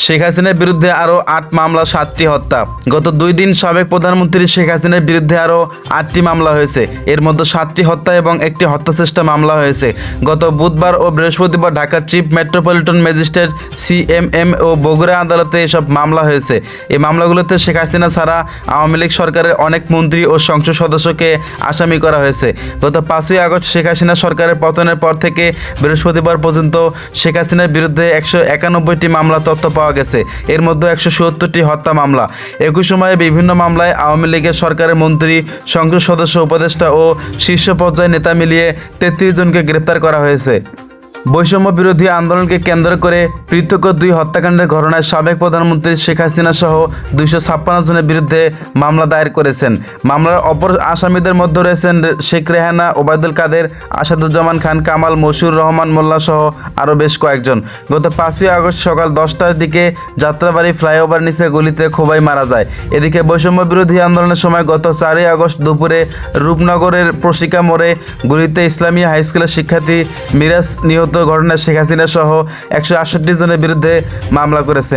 শেখ হাসিনার বিরুদ্ধে আরও ৮ মামলা ৭টি হত্যা। গত 2 দিন সাবেক প্রধানমন্ত্রী শেখ হাসিনার বিরুদ্ধে আরও 8টি মামলা হয়েছে। এর মধ্যে 7টি হত্যা এবং একটি হত্যাচেষ্টা মামলা হয়েছে। গত বুধবার ও বৃহস্পতিবার ঢাকার চিফ মেট্রোপলিটন ম্যাজিস্ট্রেট CMM ও বগুড়া আদালতে এসব মামলা হয়েছে। এই মামলাগুলোতে শেখ হাসিনা ছাড়া আওয়ামী লীগ সরকারের অনেক মন্ত্রী ও সংসদ সদস্যকে আসামি করা হয়েছে। গত 5ই আগস্ট শেখ হাসিনা সরকারের পতনের পর থেকে বৃহস্পতিবার পর্যন্ত শেখ হাসিনার বিরুদ্ধে 191টি মামলা তথ্য পাওয়া গেছে। এর মধ্যে 170টি হত্যা মামলা। একই সময়ে বিভিন্ন মামলায় আওয়ামী লীগের সরকারের মন্ত্রী, সংসদ সদস্য, উপদেষ্টা ও শীর্ষ পর্যায়ের নেতা মিলিয়ে 33 জনকে গ্রেপ্তার করা হয়েছে। বৈষম্য বিরোধী আন্দোলনকে কেন্দ্র করে পৃথক 2 হত্যাকাণ্ডের ঘটনায় সাবেক প্রধানমন্ত্রী শেখ হাসিনা সহ 256 জনের বিরুদ্ধে মামলা দায়ের করেছেন। মামলার অপর আসামিদের মধ্যে রয়েছেন শেখ রেহানা, ওবায়দুল কাদের, আসাদুজ্জামান খান কামাল, মশিউর রহমান মোল্লা সহ আরও বেশ কয়েকজন। গত 5ই আগস্ট সকাল 10টার দিকে যাত্রাবাড়ি ফ্লাইওভার নিচে গুলিতে খোবাই মারা যায়। এদিকে বৈষম্য বিরোধী আন্দোলনের সময় গত 4ই আগস্ট দুপুরে রূপনগরের প্রশিকা মোড়ে গুলিতে ইসলামিয়া হাইস্কুলের শিক্ষার্থী মিরাজ নিহত ঘটনায় শেখ হাসিনা সহ 168 জনের বিরুদ্ধে মামলা করেছে।